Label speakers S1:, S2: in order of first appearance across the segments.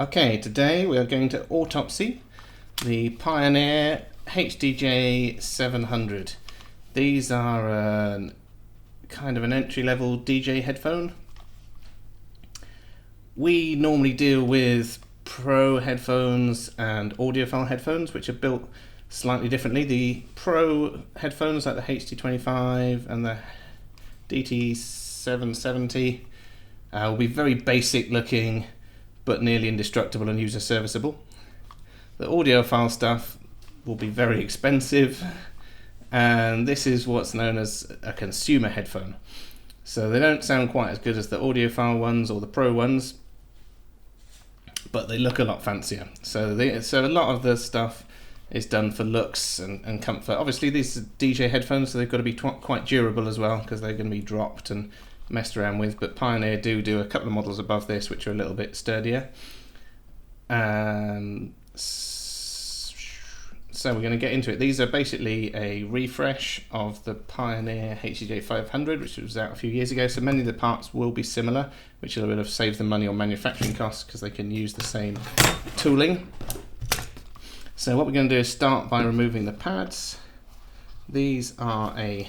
S1: Okay, today we are going to autopsy the Pioneer HDJ-700. These are kind of an entry-level DJ headphone. We normally deal with Pro headphones and audiophile headphones, which are built slightly differently. The Pro headphones, like the HD25 and the DT770, will be very basic looking, but nearly indestructible and user serviceable. The audiophile stuff will be very expensive, and this is what's known as a consumer headphone. So they don't sound quite as good as the audiophile ones or the Pro ones, but they look a lot fancier. So a lot of the stuff is done for looks and comfort. Obviously these are DJ headphones, so they've got to be quite durable as well, because they're going to be dropped and messed around with, but Pioneer do a couple of models above this which are a little bit sturdier. So we're going to get into it. These are basically a refresh of the Pioneer HDJ-500, which was out a few years ago, so many of the parts will be similar, which will have saved them money on manufacturing costs because they can use the same tooling. So what we're going to do is start by removing the pads. These are a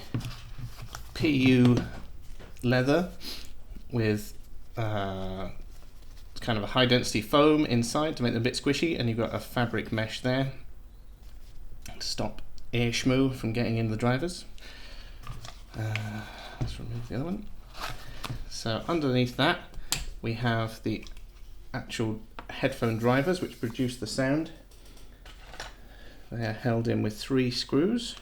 S1: PU leather with kind of a high density foam inside to make them a bit squishy, and you've got a fabric mesh there to stop air schmoo from getting in the drivers. Let's remove the other one. So underneath that we have the actual headphone drivers which produce the sound. They are held in with 3 screws,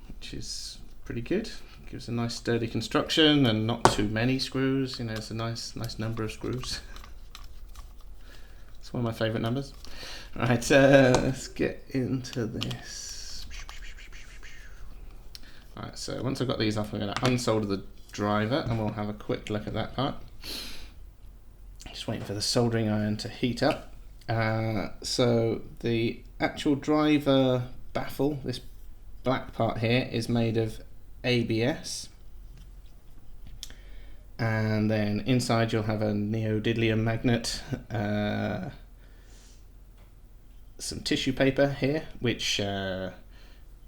S1: which is pretty good. Gives a nice sturdy construction and not too many screws. You know, it's a nice number of screws. It's one of my favourite numbers. Right, let's get into this. Alright, so once I've got these off, I'm going to unsolder the driver and we'll have a quick look at that part. Just waiting for the soldering iron to heat up. So the actual driver baffle, this black part here, is made of ABS, and then inside you'll have a neodymium magnet, some tissue paper here which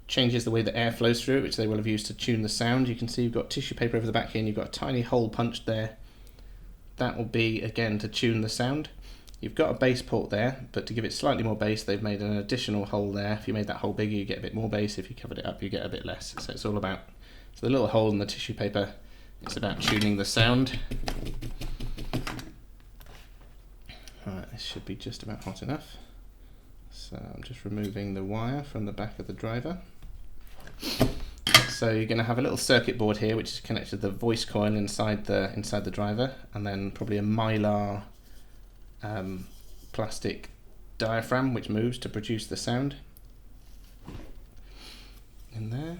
S1: changes the way the air flows through it, which they will have used to tune the sound. You can see you've got tissue paper over the back here and you've got a tiny hole punched there. That will be again to tune the sound. You've got a bass port there, but to give it slightly more bass they've made an additional hole there. If you made that hole bigger you get a bit more bass, if you covered it up you get a bit less. So it's all about, so the little hole in the tissue paper, it's about tuning the sound. Alright, this should be just about hot enough. So I'm just removing the wire from the back of the driver. So you're going to have a little circuit board here which is connected to the voice coil inside the driver, and then probably a mylar plastic diaphragm which moves to produce the sound in there.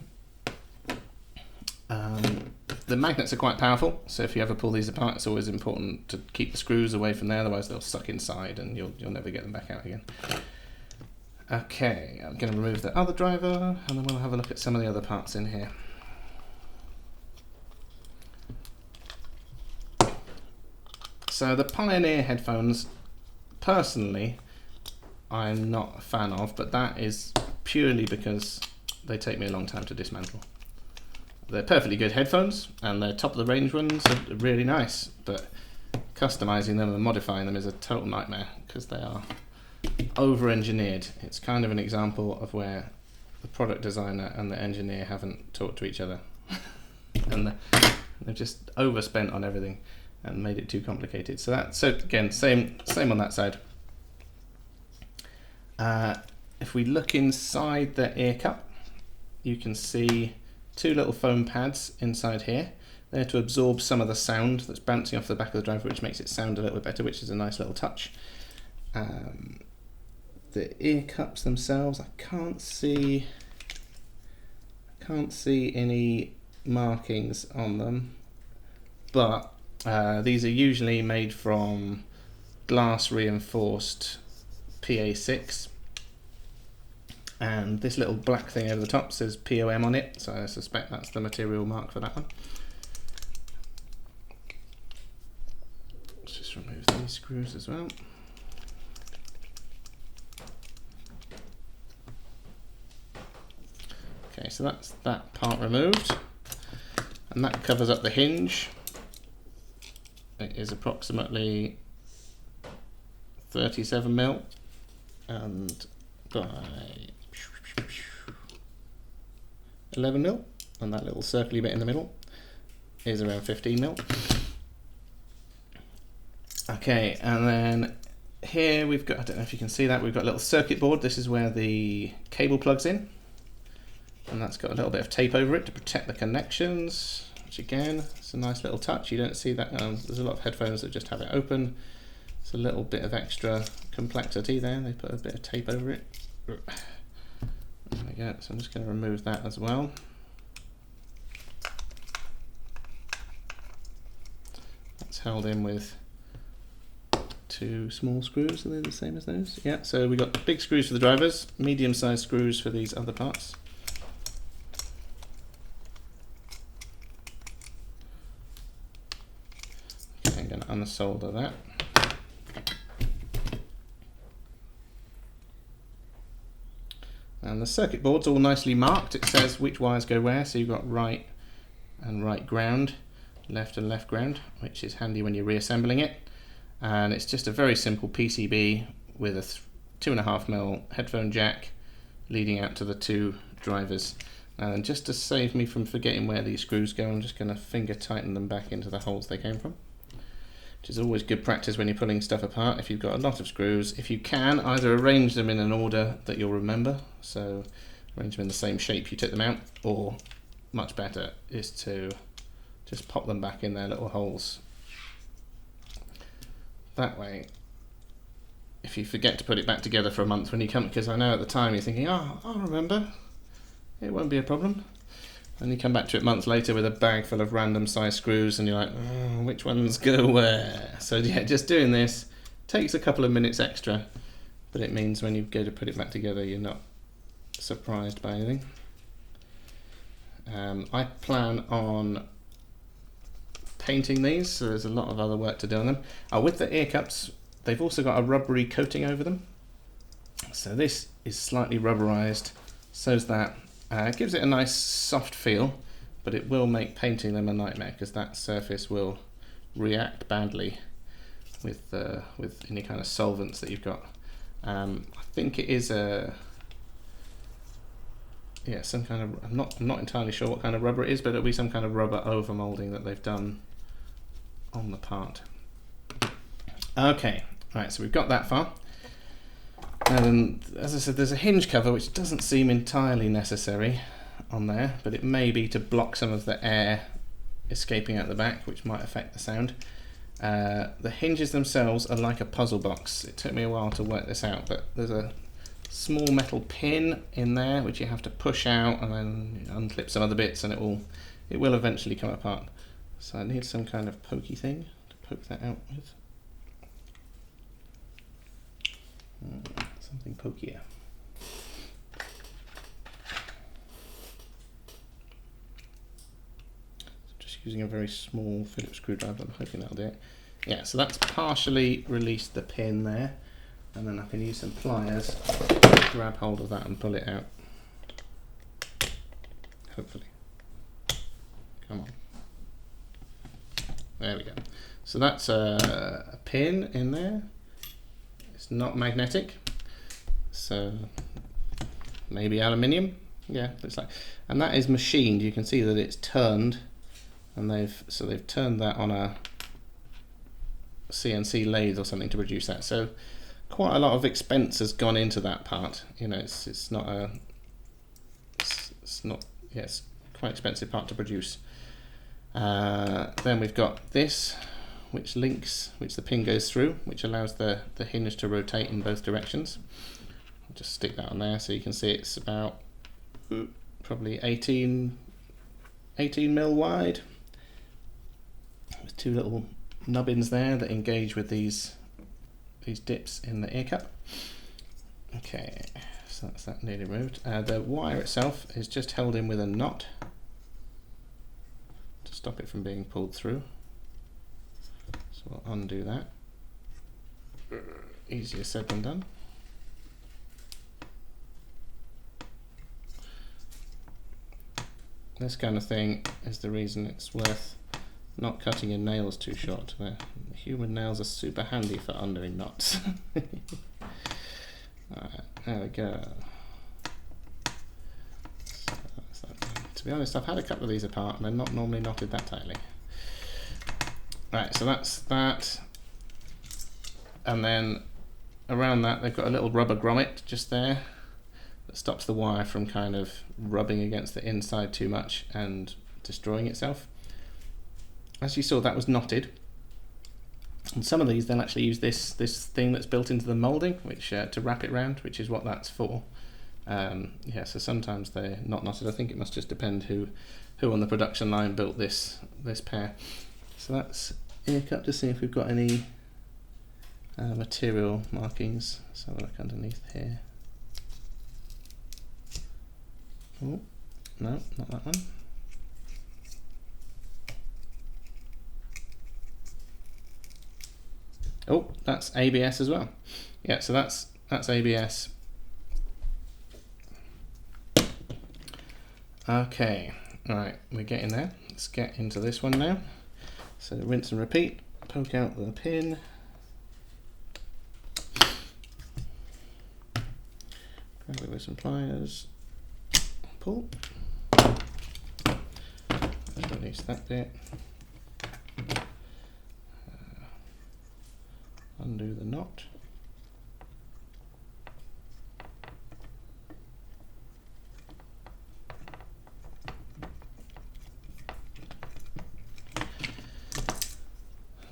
S1: The magnets are quite powerful, so if you ever pull these apart it's always important to keep the screws away from there, otherwise they'll suck inside and you'll never get them back out again. Okay, I'm going to remove the other driver and then we'll have a look at some of the other parts in here. So the Pioneer headphones, personally, I'm not a fan of, but that is purely because they take me a long time to dismantle. They're perfectly good headphones, and they're top of the range ones are really nice, but customizing them and modifying them is a total nightmare because they are over-engineered. It's kind of an example of where the product designer and the engineer haven't talked to each other and they've just overspent on everything and made it too complicated. So again, same on that side. If we look inside the ear cup, you can see 2 little foam pads inside here. They're to absorb some of the sound that's bouncing off the back of the driver, which makes it sound a little bit better, which is a nice little touch. The ear cups themselves, I can't see any markings on them, but these are usually made from glass reinforced PA6, and this little black thing over the top says POM on it, so I suspect that's the material mark for that one. Let's just remove them these screws as well. Okay, so that's that part removed, and that covers up the hinge. It is approximately 37mm and by 11mm, and that little circly bit in the middle is around 15mm. Okay, and then here we've got, I don't know if you can see that, we've got a little circuit board. This is where the cable plugs in, and that's got a little bit of tape over it to protect the connections, which again, it's a nice little touch. You don't see that, there's a lot of headphones that just have it open. It's a little bit of extra complexity there. They put a bit of tape over it. There we go, so I'm just going to remove that as well. That's held in with 2 small screws, are they the same as those? Yeah, so we got big screws for the drivers, medium-sized screws for these other parts. Okay, I'm going to unsolder that. And the circuit board's all nicely marked. It says which wires go where, so you've got right and right ground, left and left ground, which is handy when you're reassembling it. And it's just a very simple PCB with a 2.5mm headphone jack leading out to the 2 drivers. And just to save me from forgetting where these screws go, I'm just going to finger tighten them back into the holes they came from, which is always good practice when you're pulling stuff apart. If you've got a lot of screws, if you can, either arrange them in an order that you'll remember, so arrange them in the same shape you took them out, or much better is to just pop them back in their little holes. That way, if you forget to put it back together for a month when you come, because I know at the time you're thinking, oh, I'll remember, it won't be a problem. And you come back to it months later with a bag full of random size screws and you're like, oh, which ones go where? So yeah, just doing this takes a couple of minutes extra, but it means when you go to put it back together, you're not surprised by anything. I plan on painting these, so there's a lot of other work to do on them. With the Earcups, they've also got a rubbery coating over them. So this is slightly rubberized, so's that. It gives it a nice soft feel, but it will make painting them a nightmare because that surface will react badly with any kind of solvents that you've got. I think it is some kind of, I'm not entirely sure what kind of rubber it is, but it'll be some kind of rubber over molding that they've done on the part. Okay, right, so we've got that far. And as I said, there's a hinge cover which doesn't seem entirely necessary on there, but it may be to block some of the air escaping out the back, which might affect the sound. The hinges themselves are like a puzzle box. It took me a while to work this out, but there's a small metal pin in there which you have to push out and then unclip some other bits, and it will eventually come apart. So I need some kind of pokey thing to poke that out with. Something pokier. Just using a very small Phillips screwdriver, I'm hoping that'll do it. Yeah, so that's partially released the pin there, and then I can use some pliers to grab hold of that and pull it out. Hopefully. Come on. There we go. So that's a pin in there. It's not magnetic, so maybe aluminium. Yeah, looks like, and that is machined. You can see that it's turned, and they've turned that on a CNC lathe or something to produce that. So quite a lot of expense has gone into that part. You know, it's quite expensive part to produce. Then we've got this, which the pin goes through, which allows the hinge to rotate in both directions. I'll just stick that on there so you can see it's about probably 18 mil wide, with 2 little nubbins there that engage with these dips in the Earcup. Okay, so that's that nearly removed. The wire itself is just held in with a knot to stop it from being pulled through. So we'll undo that. easier said than done. This kind of thing is the reason it's worth not cutting your nails too short. The human nails are super handy for undoing knots. Alright, there we go. So to be honest, I've had a couple of these apart and they're not normally knotted that tightly. Right, so that's that. And then around that they've got a little rubber grommet just there that stops the wire from kind of rubbing against the inside too much and destroying itself. As you saw, that was knotted. And some of these they'll actually use this thing that's built into the moulding, which to wrap it round, which is what that's for. Yeah, so sometimes they're not knotted. I think it must just depend who on the production line built this pair. So that's Earcup to see if we've got any material markings. Let's have a look underneath here. Oh, no, not that one. Oh, that's ABS as well. Yeah, so that's ABS. Okay, right, we're getting there. Let's get into this one now. So rinse and repeat. Poke out the pin. Grab it with some pliers. Pull. Let's release that bit. Undo the knot.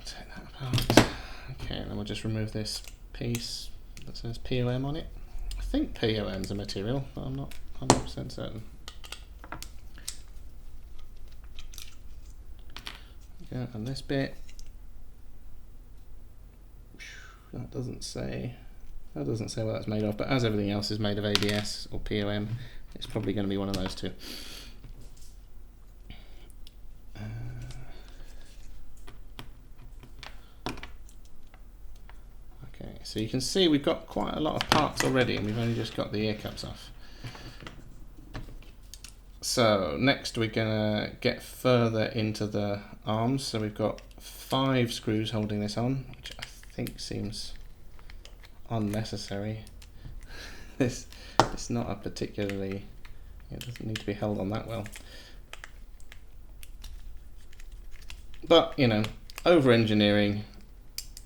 S1: Take that apart. Okay, and then we'll just remove this piece that says POM on it. I think POM's a material, but I'm not 100% certain. Yeah, and this bit. That doesn't say what that's made of, but as everything else is made of ABS or POM, it's probably going to be one of those two. Okay, so you can see we've got quite a lot of parts already, and we've only just got the Earcups off. So next we're going to get further into the arms. So we've got 5 screws holding this on, which I think seems unnecessary. It's not a particularly, it doesn't need to be held on that well. But you know, over engineering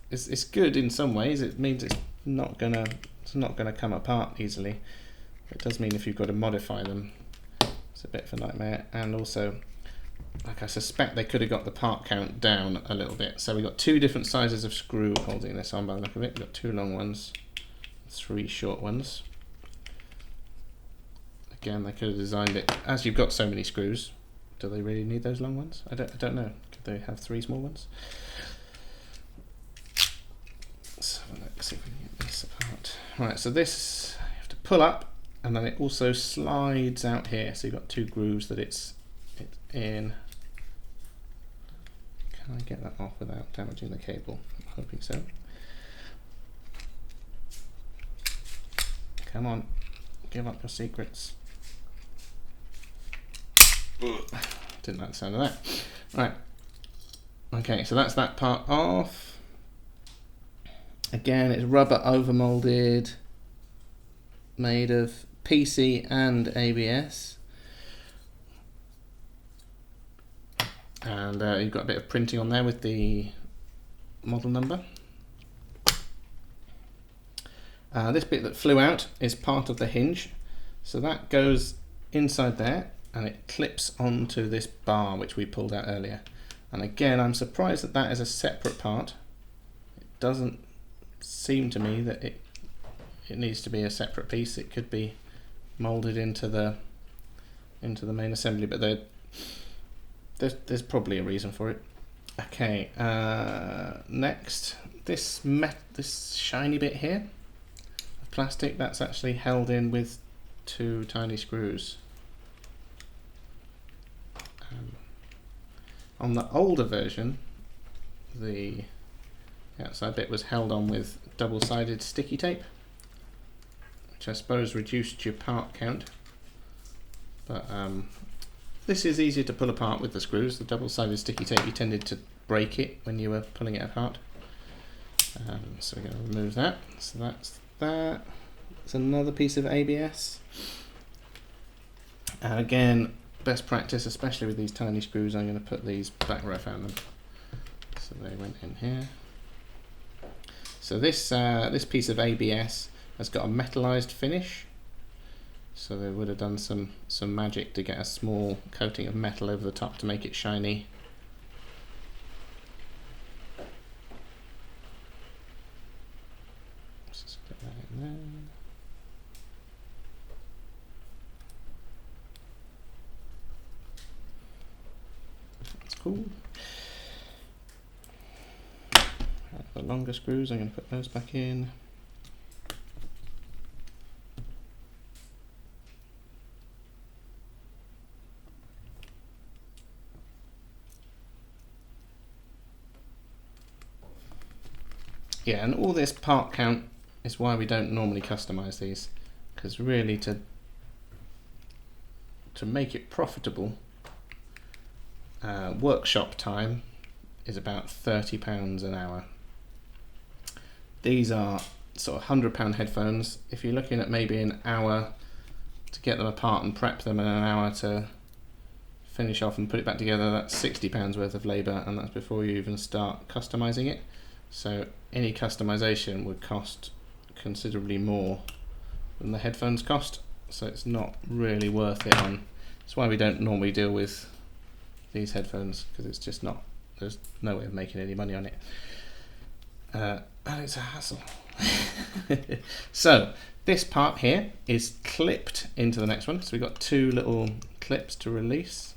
S1: it's good in some ways. It means it's not gonna come apart easily. It does mean if you've got to modify them, it's a bit of a nightmare. And also, like, I suspect they could have got the part count down a little bit. So we've got 2 different sizes of screw holding this on by the look of it. We've got 2 long ones, 3 short ones. Again, they could have designed it, as you've got so many screws, do they really need those long ones? I don't know. Could they have 3 small ones? Let's have a look, see if we can get this apart. Right, so this you have to pull up, and then it also slides out here. So you've got 2 grooves that it's in. Can I get that off without damaging the cable? I'm hoping so. Come on, give up your secrets. Didn't like the sound of that. Right. Okay, so that's that part off. Again, it's rubber overmolded, made of PC and ABS. And you've got a bit of printing on there with the model number. This bit that flew out is part of the hinge, so that goes inside there and it clips onto this bar which we pulled out earlier. And again, I'm surprised that that is a separate part. It doesn't seem to me that it needs to be a separate piece. It could be molded into the main assembly, but there's probably a reason for it. Okay, next, this shiny bit here of plastic, that's actually held in with 2 tiny screws. On the older version, the The outside bit was held on with double-sided sticky tape, which I suppose reduced your part count. But this is easier to pull apart with the screws. The double-sided sticky tape, you tended to break it when you were pulling it apart. So we're going to remove that. So that's that. It's another piece of ABS. And again, best practice, especially with these tiny screws, I'm going to put these back where I found them. So they went in here. So this piece of ABS has got a metallized finish. So they would have done some magic to get a small coating of metal over the top to make it shiny. Let's just get that in there. That's cool. The longer screws, I'm going to put those back in. Yeah, and all this part count is why we don't normally customize these, because really to make it profitable, workshop time is about £30 an hour. These are sort of £100 headphones. If you're looking at maybe an hour to get them apart and prep them and an hour to finish off and put it back together, that's £60 worth of labour, and that's before you even start customizing it. So any customization would cost considerably more than the headphones cost, so it's not really worth it on. That's why we don't normally deal with these headphones, because it's just not, there's no way of making any money on it. And it's a hassle. So this part here is clipped into the next one. So we've got two little clips to release.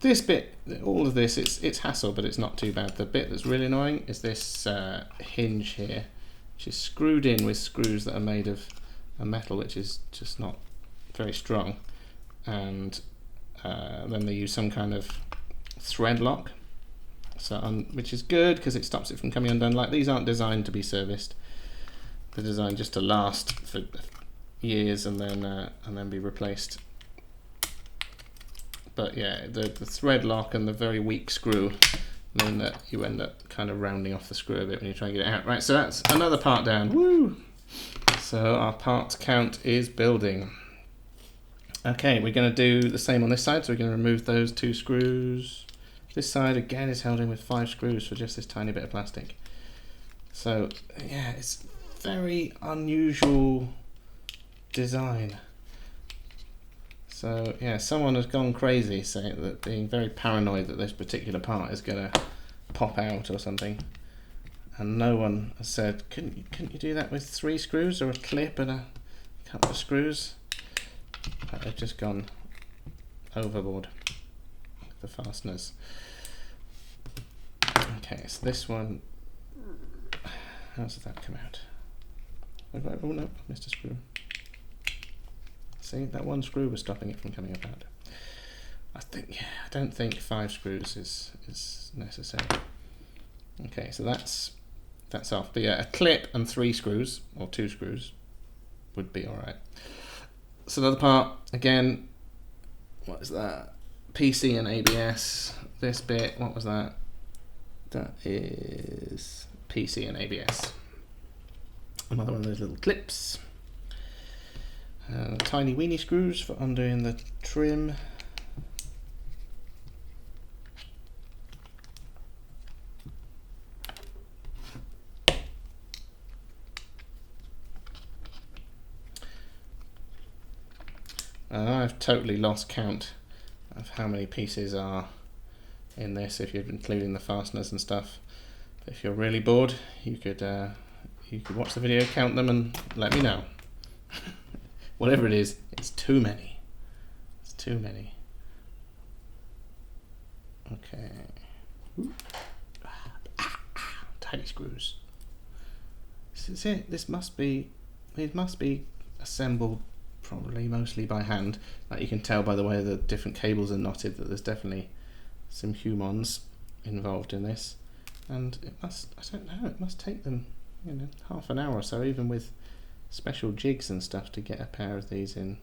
S1: This bit, all of this, it's hassle, but it's not too bad. The bit that's really annoying is this hinge here, which is screwed in with screws that are made of a metal which is just not very strong, and then they use some kind of thread lock, so which is good because it stops it from coming undone. Like, these aren't designed to be serviced; they're designed just to last for years and then be replaced. But yeah, the thread lock and the very weak screw mean that you end up kind of rounding off the screw a bit when you try and get it out. Right, so that's another part down. Woo! So our part count is building. Okay, we're going to do the same on this side, so we're going to remove those two screws. This side again is held in with 5 screws for just this tiny bit of plastic. So yeah, it's very unusual design. So yeah, someone has gone crazy saying that, being very paranoid that this particular part is going to pop out or something, and no one has said, couldn't you do that with 3 screws or a clip and a couple of screws? But they've just gone overboard with the fasteners. Okay, so this one, how does that come out? Oh no, I missed a screw. See, that one screw was stopping it from coming apart. I don't think 5 screws is necessary. Okay, so that's off. But yeah, a clip and 3 screws, or 2 screws, would be alright. So another part, again, what is that? PC and ABS. This bit, what was that? That is PC and ABS. Another one of those little clips. Tiny weenie screws for undoing the trim. I've totally lost count of how many pieces are in this, if you're including the fasteners and stuff. But if you're really bored, you could watch the video, count them, and let me know. Whatever it is, it's too many. It's too many. Okay. Tiny screws. This is it. It must be assembled probably mostly by hand. Like you can tell by the way the different cables are knotted that there's definitely some humans involved in this. And it must, I don't know, it must take them, you know, half an hour or so, even with special jigs and stuff, to get a pair of these in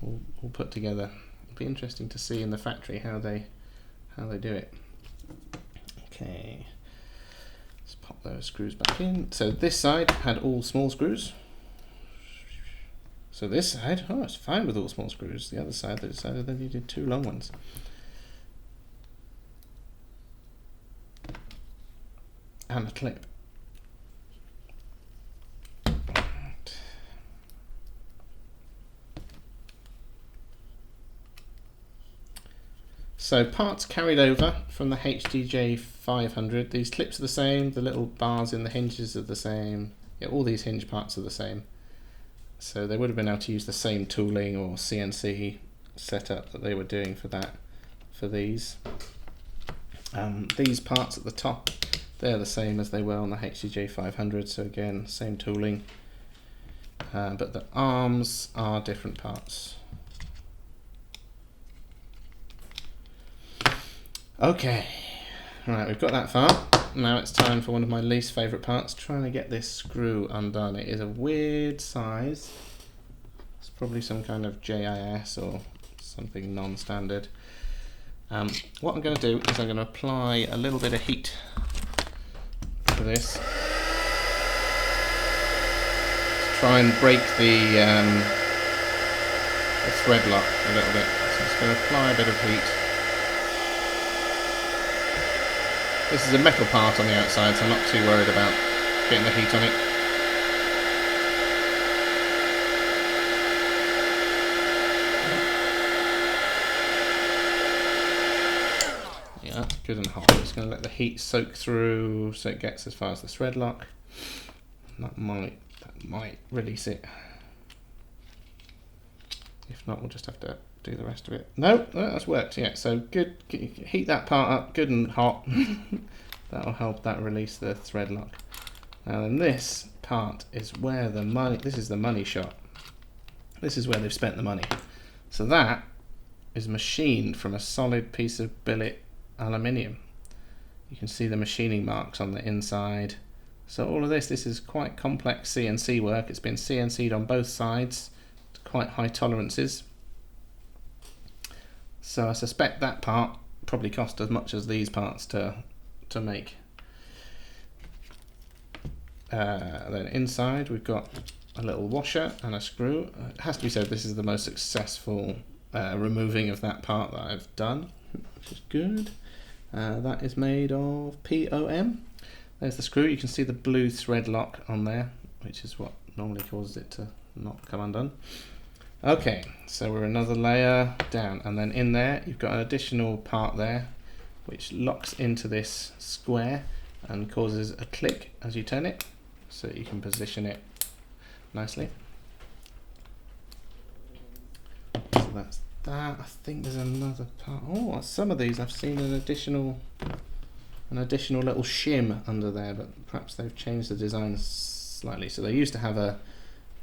S1: all put together. It'd be interesting to see in the factory how they do it. Okay, let's pop those screws back in. So this side had all small screws. So this side, oh, it's fine with all small screws. The other side, they decided they needed 2 long ones. And a clip. So parts carried over from the HDJ-700. These clips are the same, the little bars in the hinges are the same. Yeah, all these hinge parts are the same. So they would have been able to use the same tooling or CNC setup that they were doing for that, for these. These parts at the top, they're the same as they were on the HDJ-700, so again, same tooling. But the arms are different parts. Okay, right, we've got that far. Now it's time for one of my least favourite parts, trying to get this screw undone. It is a weird size. It's probably some kind of JIS or something non-standard. What I'm going to do is I'm going to apply a little bit of heat to this to try and break the thread lock a little bit. So I'm just going to apply a bit of heat. This is a metal part on the outside, so I'm not too worried about getting the heat on it. Yeah, that's good and hot. I'm just going to let the heat soak through so it gets as far as the thread lock. That might release it. If not, we'll just have to do the rest of it. No, that's worked. Yeah, so good. Heat that part up good and hot. That'll help that release the thread lock. Now then, this part is where the money, this is the money shot. This is where they've spent the money. So that is machined from a solid piece of billet aluminium. You can see the machining marks on the inside. So all of this is quite complex CNC work. It's been CNC'd on both sides to quite high tolerances. So I suspect that part probably cost as much as these parts to make. Then inside we've got a little washer and a screw. It has to be said this is the most successful removing of that part that I've done, which is good. That is made of POM. There's the screw. You can see the blue thread lock on there, which is what normally causes it to not come undone. Okay, so we're another layer down, and then in there you've got an additional part there which locks into this square and causes a click as you turn it, so you can position it nicely. So that's that. I think there's another part. Oh, some of these I've seen an additional little shim under there, but perhaps they've changed the design slightly. So they used to have a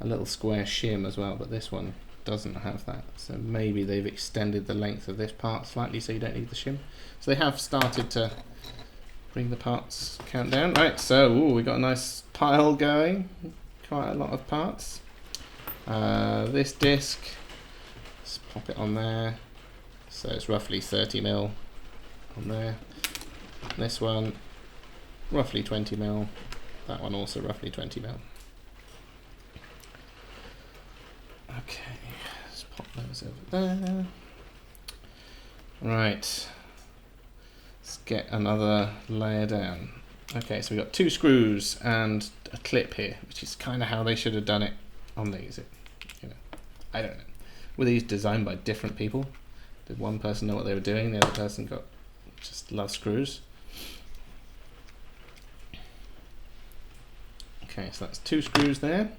S1: little square shim as well, but this one doesn't have that. So maybe they've extended the length of this part slightly so you don't need the shim. So they have started to bring the parts count down. Right, so we got a nice pile going, quite a lot of parts. This disc, let's pop it on there. So it's roughly 30mm on there. This one, roughly 20mm. That one also roughly 20mm. Okay, let's pop those over there. Right, let's get another layer down. Okay, so we've got 2 screws and a clip here, which is kind of how they should have done it on these. You know, I don't know. Were these designed by different people? Did one person know what they were doing, the other person just love screws? Okay, so that's 2 screws there.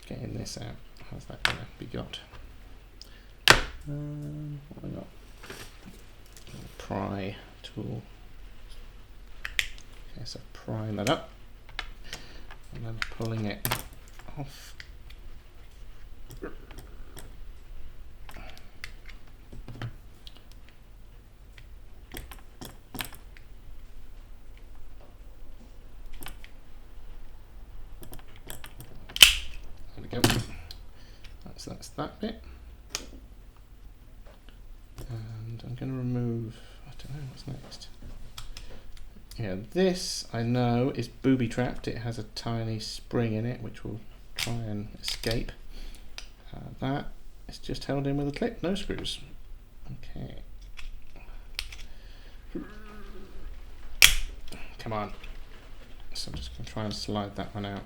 S1: Getting this out. How's that going to be got? What have I got? Pry tool. Okay, so prying that up and then pulling it off So that's that bit. And I'm going to remove, I don't know what's next. Yeah, this I know is booby trapped. It has a tiny spring in it which will try and escape. That is just held in with a clip, no screws. Okay. Come on. So I'm just going to try and slide that one out.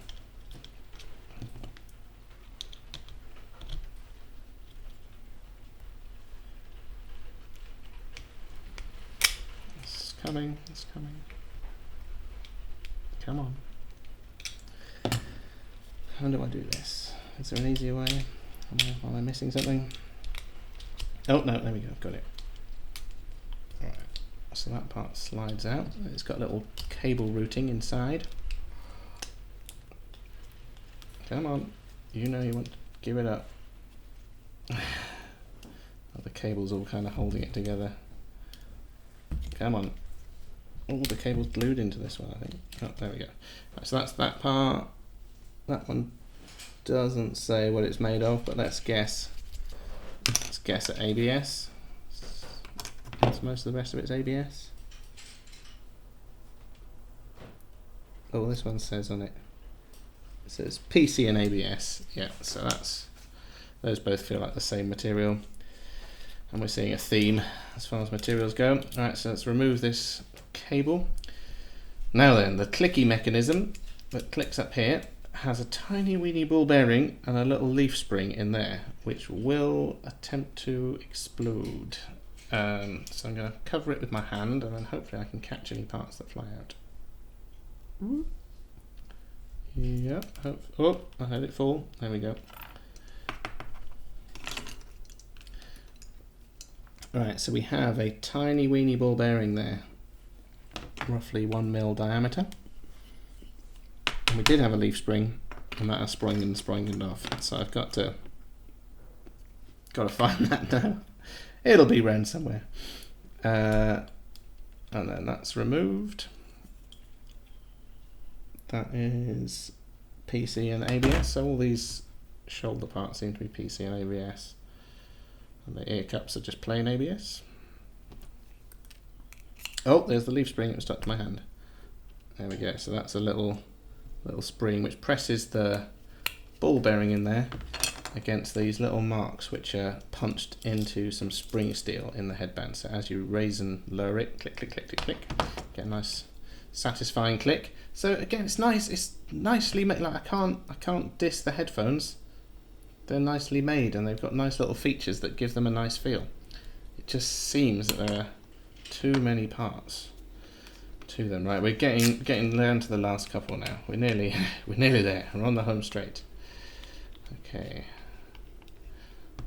S1: It's coming, it's coming. Come on. How do I do this? Is there an easier way? Am I missing something? Oh no, there we go, I've got it. Alright, so that part slides out. It's got a little cable routing inside. Come on, you know you want to give it up. Oh, the cable's all kind of holding it together. Come on. All the cable's glued into this one, I think. Oh, there we go. Right, so that's that part. That one doesn't say what it's made of, but let's guess. Let's guess at ABS. That's most of the rest of it's ABS. Oh, this one says on it. It says PC and ABS. Yeah, so that's, those both feel like the same material. And we're seeing a theme as far as materials go. Alright, so let's remove this cable. Now then, the clicky mechanism that clicks up here has a tiny weeny ball bearing and a little leaf spring in there, which will attempt to explode. So I'm going to cover it with my hand, and then hopefully I can catch any parts that fly out. Yeah, oh, I had it fall. There we go. Right, so we have a tiny weeny ball bearing there, roughly 1 mil diameter. And we did have a leaf spring, and that has sprung off. So I've got to find that now. It'll be around somewhere. And then that's removed. That is PC and ABS. So all these shoulder parts seem to be PC and ABS. And the Earcups are just plain ABS. Oh, there's the leaf spring that was stuck to my hand. There we go. So that's a little spring which presses the ball bearing in there against these little marks which are punched into some spring steel in the headband. So as you raise and lower it, click, click, click, click, click, get a nice satisfying click. So again, it's nice. It's nicely made. Like I can't diss the headphones. They're nicely made, and they've got nice little features that give them a nice feel. It just seems that there are too many parts to them. Right, we're getting down to the last couple now. We're nearly there. We're on the home straight. Okay.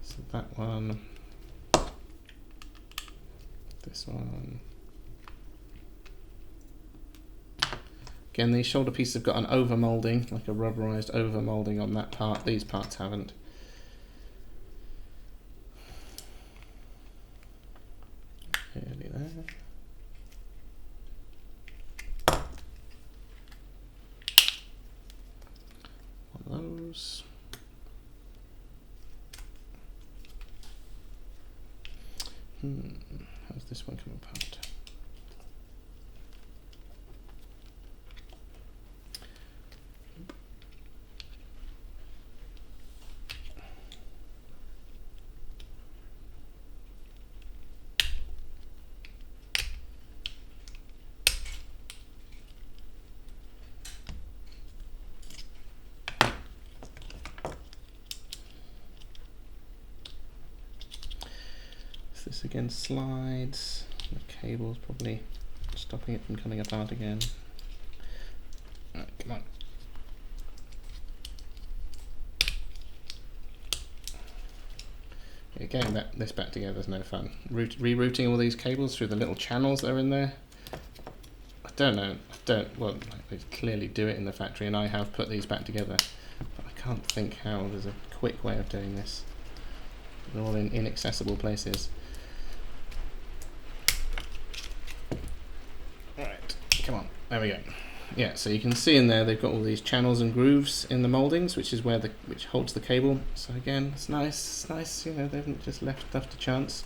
S1: So that one. This one. Again, these shoulder pieces have got an over moulding, like a rubberized over moulding on that part. These parts haven't. Nearly there. One of those. How's this one come apart? This again slides. The cable's probably stopping it from coming apart again. Right, come on. Getting this back together is no fun. Rerouting all these cables through the little channels that are in there. I don't know. Well, they clearly do it in the factory, and I have put these back together. But I can't think how there's a quick way of doing this. They're all in inaccessible places. Alright, come on, there we go. yeah, so you can see in there they've got all these channels and grooves in the mouldings, which is where which holds the cable. So again, it's nice. You know, they haven't just left stuff to chance,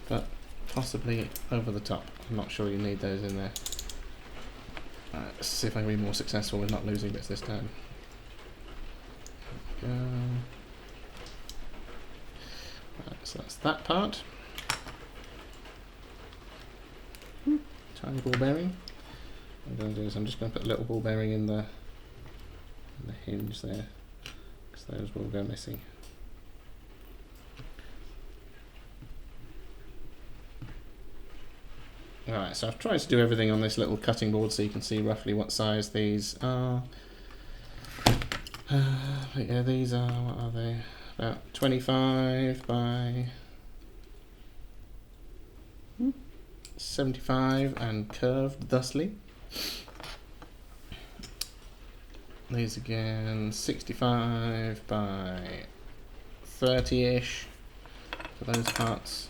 S1: but possibly over the top. I'm not sure you need those in there. Let's see if I can be more successful with not losing bits this time. There we go. Right, so that's that part. Tiny ball bearing. What I'm going to do is I'm just going to put a little ball bearing in the hinge there, because those will go missing. Alright, so I've tried to do everything on this little cutting board so you can see roughly what size these are. But yeah, these are, what are they? About 25 by 75 and curved thusly. These again 65 by 30-ish for those parts.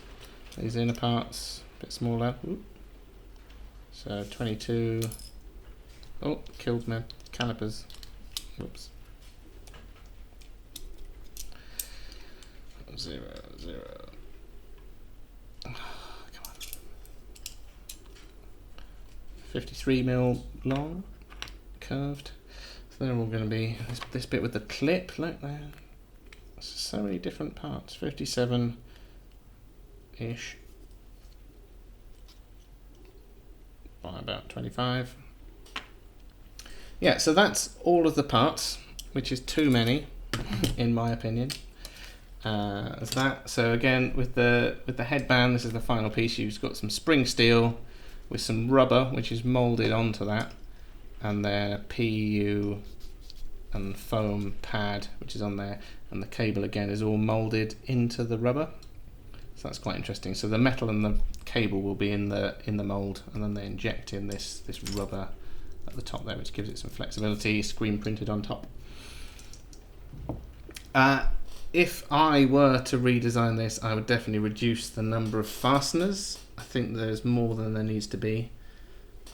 S1: These inner parts a bit smaller. So 22. Oh, killed my calipers. Whoops. 0, 0. Oh, come on. 53mm long, curved. So they're all going to be this bit with the clip. Look there. So many different parts. 57-ish. By about 25. Yeah, so that's all of the parts, which is too many, in my opinion. As that. So again, with the headband, this is the final piece. You've got some spring steel with some rubber, which is molded onto that, and then PU and foam pad, which is on there, and the cable again is all molded into the rubber. So that's quite interesting. So the metal and the cable will be in the mold, and then they inject in this rubber at the top there, which gives it some flexibility. Screen printed on top. If I were to redesign this, I would definitely reduce the number of fasteners. I think there's more than there needs to be.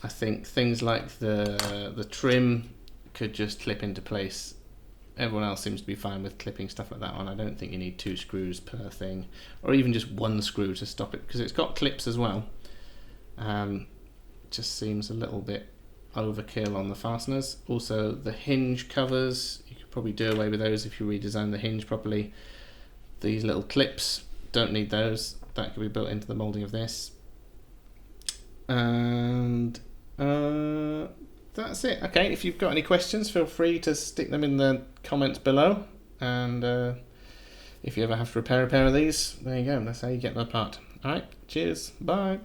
S1: I think things like the trim could just clip into place. Everyone else seems to be fine with clipping stuff like that on. I don't think you need 2 screws per thing, or even just 1 screw to stop it, because it's got clips as well. Just seems a little bit overkill on the fasteners. Also, the hinge covers, you could probably do away with those if you redesign the hinge properly. These little clips, don't need those. That could be built into the moulding of this. And that's it. Okay, if you've got any questions, feel free to stick them in the comments below. And if you ever have to repair a pair of these, there you go. That's how you get them apart. Alright, cheers. Bye.